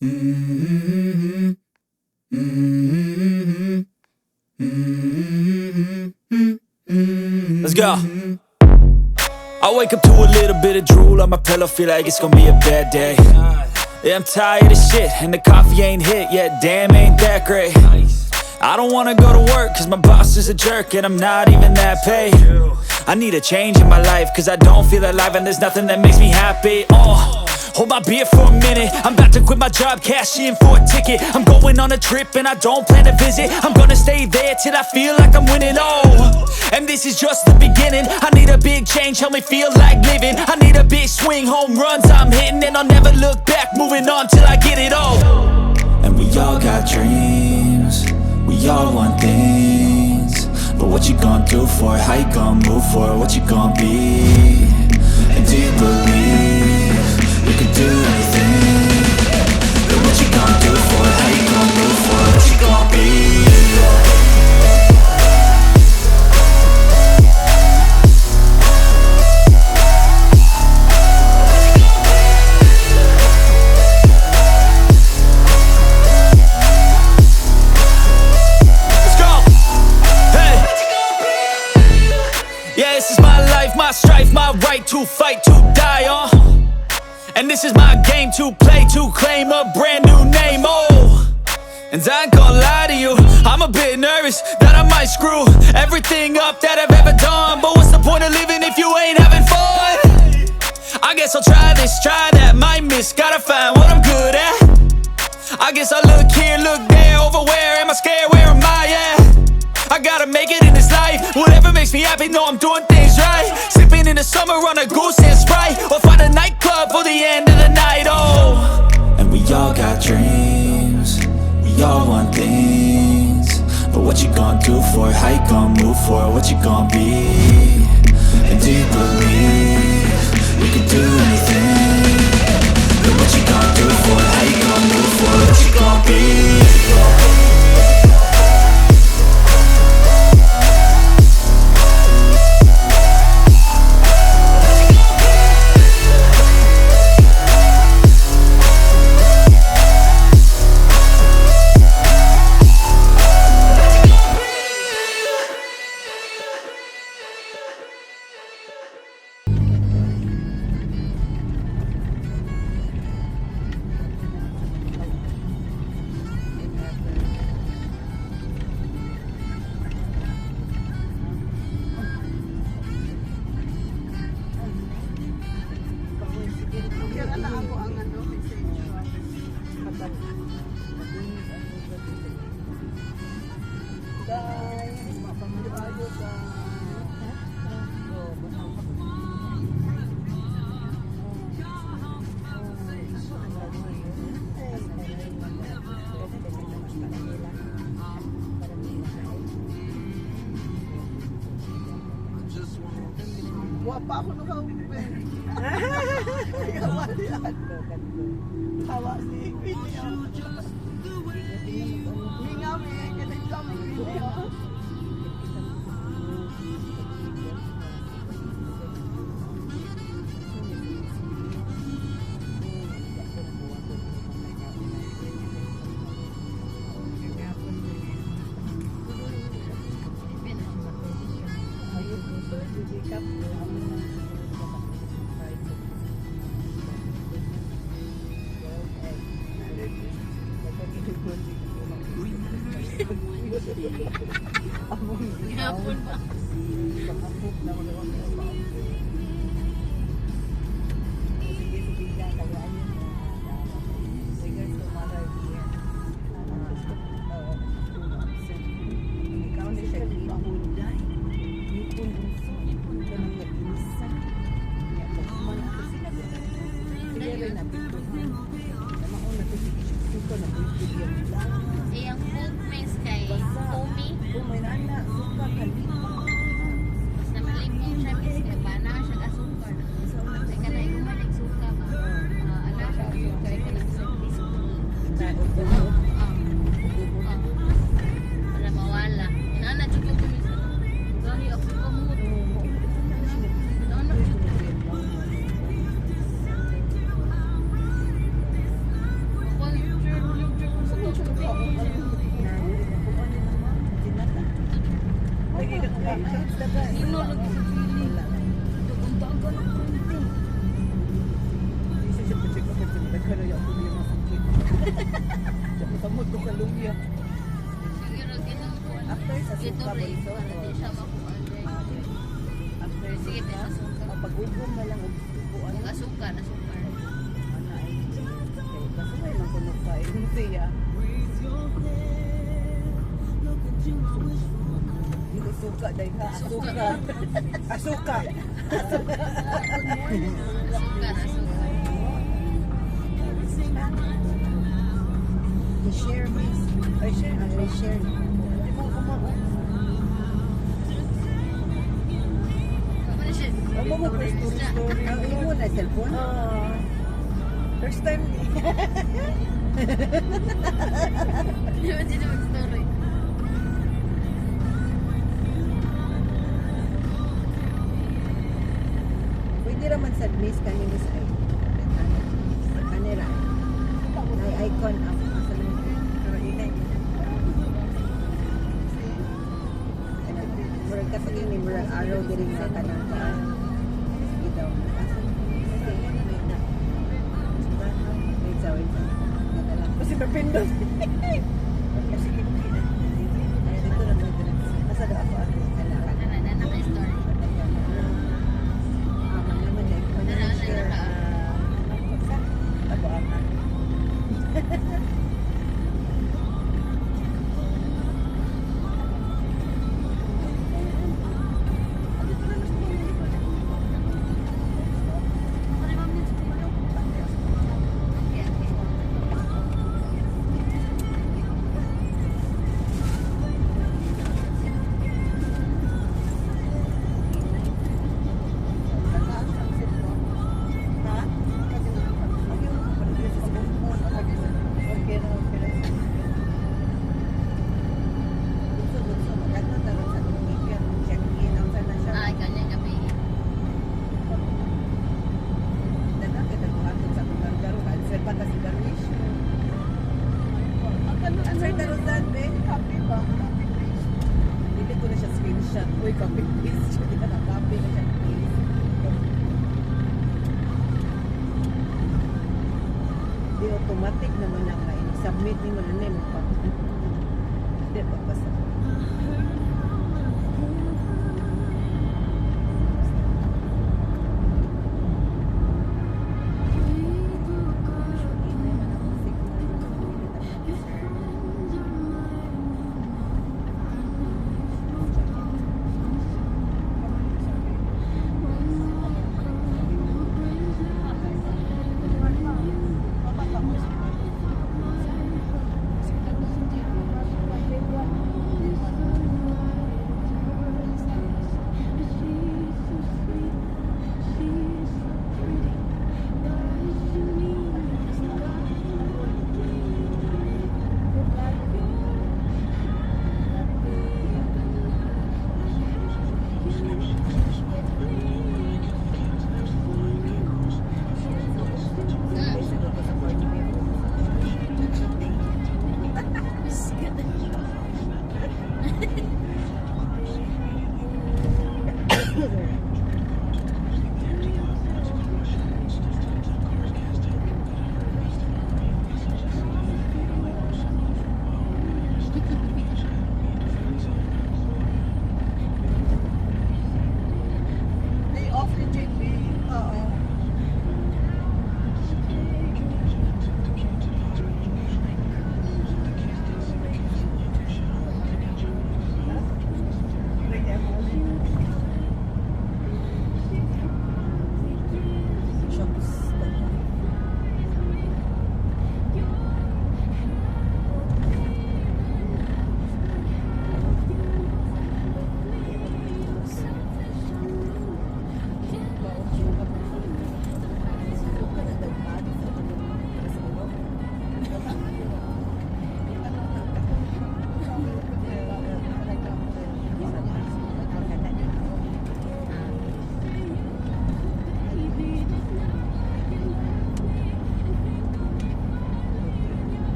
Mm-hmm. Mm-hmm. Mm-hmm. Let's go. I wake up to a little bit of drool on my pillow, feel like it's gonna be a bad day. Yeah, I'm tired of shit, and the coffee ain't hit yet, damn, ain't that great. I don't wanna go to work, cause my boss is a jerk, and I'm not even that paid. I need a change in my life, cause I don't feel alive, and there's nothing that makes me happy. Hold my beer for a minute, I'm about to quit my job, cash in for a ticket. I'm going on a trip and I don't plan to visit. I'm gonna stay there till I feel like I'm winning, and this is just the beginning. I need a big change, help me feel like living. I need a big swing, home runs I'm hitting, and I'll never look back, moving on till I get it all. And we all got dreams, we all want things, but what you gonna do for it? How you gonna move for it? What you gonna be? And do you believe you can do anything? But what you gonna do for it? How you gonna move for it? What you gonna be? My strife, my right to fight, to die on. And this is my game to play, to claim a brand new name, And I ain't gonna lie to you, I'm a bit nervous that I might screw everything up that I've ever done. But what's the point of living if you ain't having fun? I guess I'll try this, try that, might miss, gotta find what I'm good at. I guess I look here, look there, over where am I scared, where am I at? I gotta make it in this life, whatever makes me happy, know I'm doing things right. Sipping in the summer on a goose and Sprite, or find a nightclub for the end of the night, And we all got dreams, we all want things, but what you gonna do for it? How you gonna move for it? What you gonna be? And do you believe you can do anything? But what you gonna do for it? How you gonna move for it? What you gonna be? Wapa ako nung hawin. Yawa yan. Tawa si Quinio. Hingaw eh. Ganito ang Quinio. Hapon ba? Yang food mix kay Omi. Basta malimong siya mix kay bana siya asukar. Ay kana yung suka ba? Ana siya asukar kay kana sa biscuit. Para mawala. Inana chuko ko misa. Gahi ako ko mo. Inana chuko. Well, Sino lagi sa feeling? Duguntagan ang kunti. Siguro ginukuha. After sa Ito suka rin, bunso. para di siya makuha. After Sige, suka, may asukar. mapag-ugom na lang og buwan. Kung asukar, asukar. Kasi may makunog pa yun siya. Hindi suka dahil ha. Asuka. Asuka. Asukar, asukar. I-share miss. I-share. I-share. Hindi mo kumaon. Ano siya? Ano mo first story? Ang imo na cellphone? First time. Di ba sino mag-story? Pwede raman sa miss kani miss ay. Kanira. Nay icon ang sa pero inay. Murag ka pagin ni murag araw diri nga kanang ka. Sige daw. Wait sa wait. Kasi mapindot. Kasi kinukina. Ay dito na dito. Asa daw ako ate. Ano na story? Okay, okay. Ay, kanya gabi. Sir Tarusan, be? Copy ba? Copy paste. Hindi ko na siya screenshot. Uy, copy paste. Siya kita na copy na siya. Di automatic naman lang na submit ni mo na name pa. Hindi pa basta.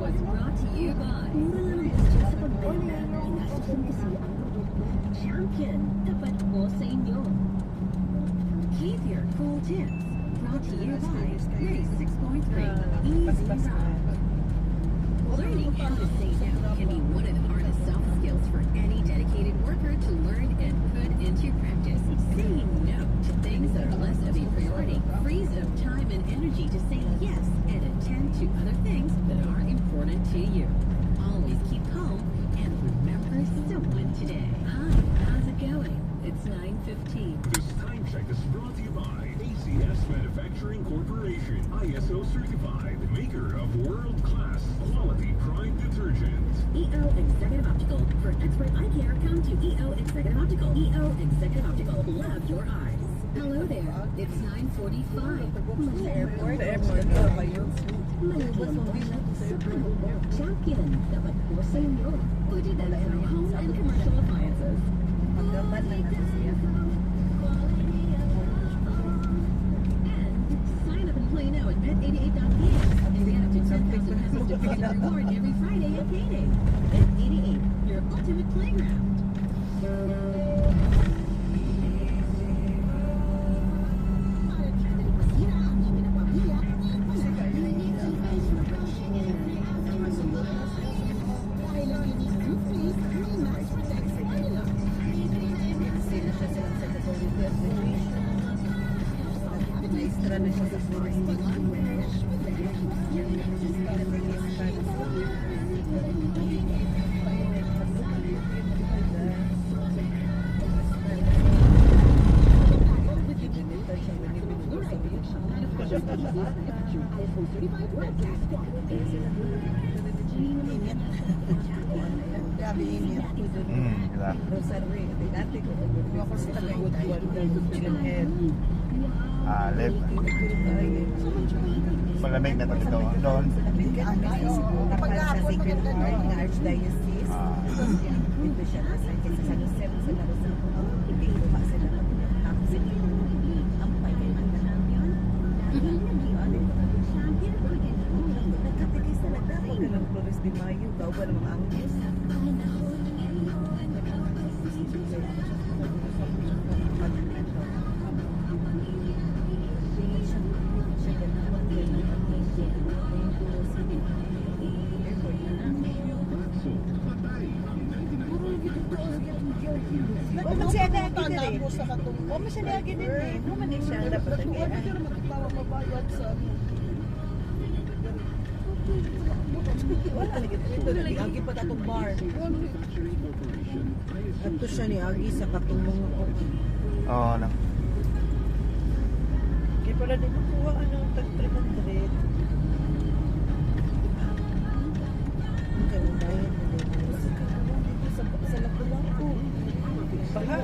was brought to you by Mura lang gusto sa pagbenta. Inasusun kasi ang produkto Champion. Dapat po sa inyo. Keep your cool tips. Brought to you by 96.3 Easy Ride. Learning how to say no can be one of the hardest soft skills for any dedicated worker to learn and put into practice. Saying no to things that are less of a priority frees up time and energy to say yes and attend to other things that are important to you. Always keep calm and remember someone today. Hi, how's it going? It's 9:15. This time check is brought to you by ACS Manufacturing Corporation, ISO certified, maker of world-class quality prime detergent. EO Executive Optical. For expert eye care, come to EO Executive Optical. EO Executive Optical. Love your eyes. Hello there. It's 9:45. Airport ba yun? Champion. Dapat po sa inyo. Pwede na sa home and commercial appliances. Magdapat na natin siya. Sign up and play now at bet88.ph. And get up to 10,000 pesos deposit reward every Friday at payday. Bet88, your ultimate playground. Sino siya silang secretary of education. Extra na siya sa forest. Grabe init. Diba? Rosary. Dati ko ako sa Tagaytay. Chilhead. Left. Malamig na dito. Doon. Kapag sa Sacred Heart na Archdiocese, dito siya nasa San Jose sa Larosal. Dito pa sila tapos sila ang pagkain nagkatigis na nagdapag ka ng Flores de Mayo. Daw ba ng mga Angus? O masaya na agad din eh. O masaya na agad din eh. Maman siya ang dapat agad. Wala lagi dito na agi pa tatong bar. Ato siya ni agi sa katong mga ko. Oo, no. Kaya pala di mo kuha anong tag 300. Kaya mo bayad na din. Sa Lapu-Lapu. Baka.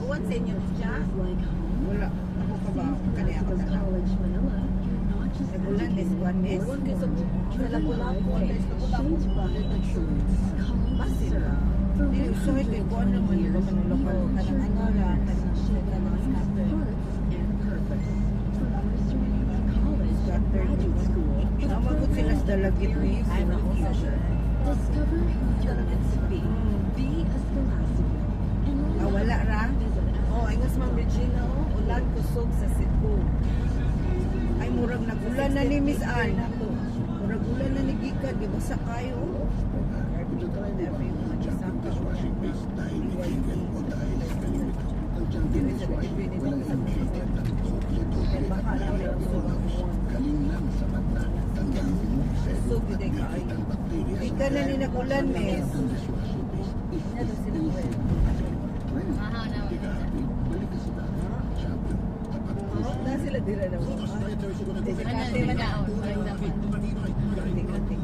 Uwan sa inyo siya? Wala. Ako ka ba? Kani ako na lang. Nagulan is one is. Sa Lapu-Lapu. Basin ba? Hindi, usuhay kayo ko ano man yung manuloko. Kanang ano lang. Kanang snapper. Namagot sila sa dalagit ni ano ko sa siya. Discover who you're meant to be. Be a scholastic. Wala ra? Oh, ay ngas Ma'am Regina, ulan kusog sa Cebu. Ay murag nagulan na ni Miss Ann. Murag ulan na ni Gika, di ba sa kayo? So, gede ka ay. Gika na ni nagulan, Miss. Mahaw na ako. Na sila dira na mo. Ano yung daon?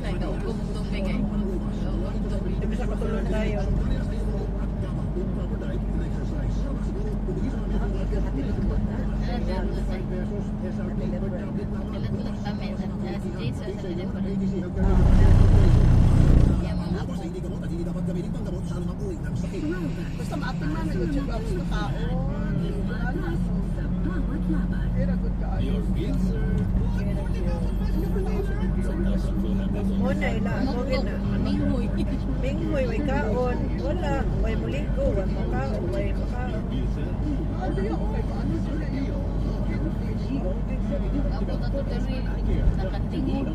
Nagkaugong-ugong bigay. Dami sa katulong tayo. Dili sa telepono. Yaman ako. Basta maating na nag-check out sa tao. Sa bawat laban. Era good ka. Muna ila, mo gina. Minghoy. Minghoy, way kaon. Wala, way muligo, way makaon, way makaon. Ako na to dali. Nakatingin.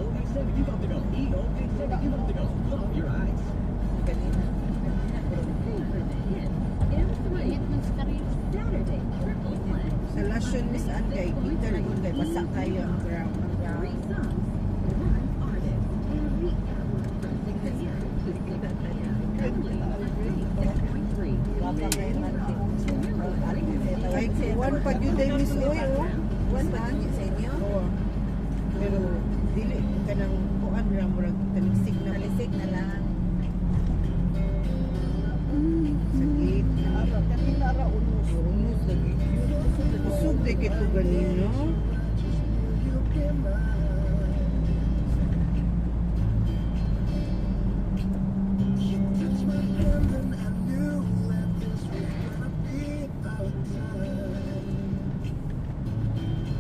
Maliit man sa karino. Saturday, triple play. Sa Lasyon Miss Angay, Peter yun kay basa kayo ang ground. Three songs, one artist. Every Wapa kay Manting. Kahit one pa yun day Miss Uy, oh. One pa yun sa inyo? Oo. Pero, dili ka nang kuan ra murag talisik na. Talisik na lang. Sakit. Ara, kanina ra unos. Unos lagi. Usog de kito ganino.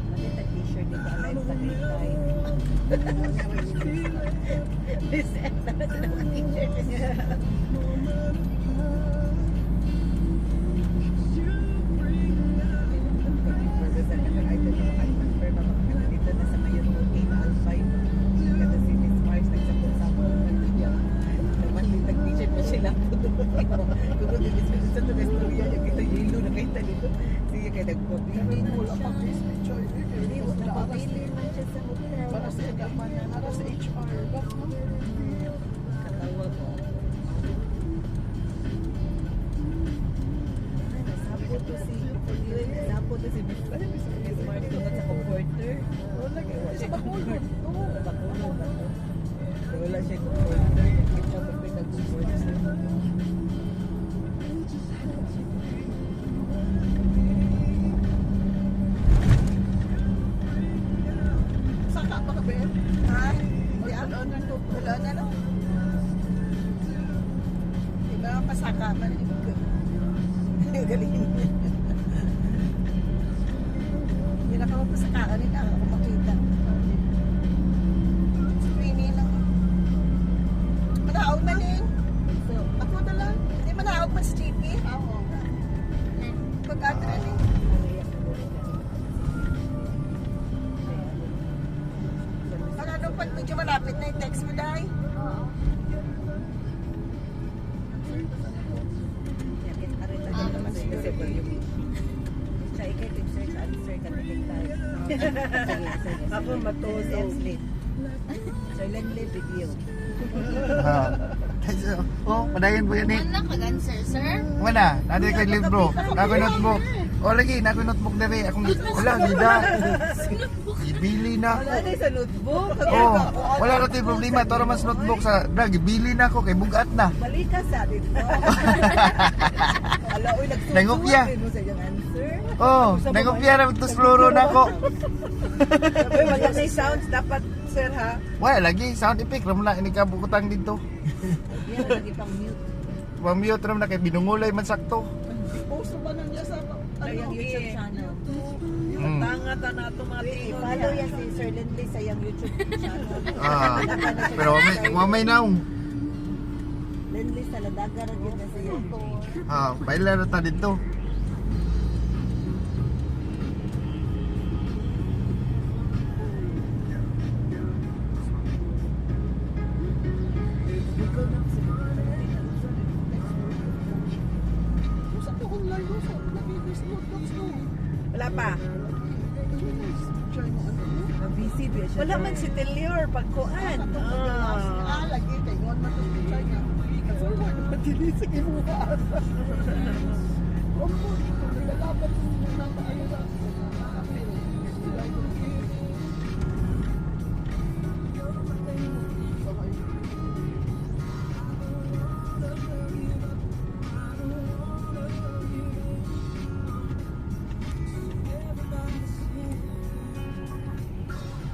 Nakita t-shirt dito alive sa Tagaytay. This end na sa t-shirt niya. Wala siya comforter. Kita mo pa nag-comforter. Saka pa ka, Ben? Ha? Di ano na to? Wala na, no? Diba ang pasaka man? Galing. Hindi na ka mapasakakan nila. Ako makita. Screening lang. Manaog man din. Ako na lang. Hindi manaog man sa GP. Oo. Pag-adra din. Ano pag medyo malapit na yung text mo dahil? Oo. Ako matuto. Silently video. Oh, padayon po yan eh. Wala ka answer, sir? Wala, nadi ko libro. Ako notebook. O lagi, nako notebook dere. Akong wala gida. Ibili na ako. Wala na sa notebook. Oh, wala ra tay problema. Tara mas notebook sa drag. Ibili na ako kay bugat na. Balikas sa dito. Ala, uy, nagsusuwag Nangopya. din mo sa iyong answer. Oh, nangopya ra tus floro na ako. Uy, wala na yung sounds. Dapat, sir, ha? Wala lagi sound effect ram na ini kabukutang dito. Yan, lagi pang mute. Pamiyot ram na kay binungulay man sakto. Post ba nang niya sa yung YouTube channel? Mm. Tanga na ito mga tingin. Follow yan si Sir Lindley sa yung YouTube channel. Ah, pero mamay naong. Lindley sa Ladaga rin yun na siya. Ah, baila na ta dito. Wala pa. Wala man si Telior pagkuan. Lagi kay ngon man to try nga. Kasi wala matili sa gibuka. Opo, dapat na maayo.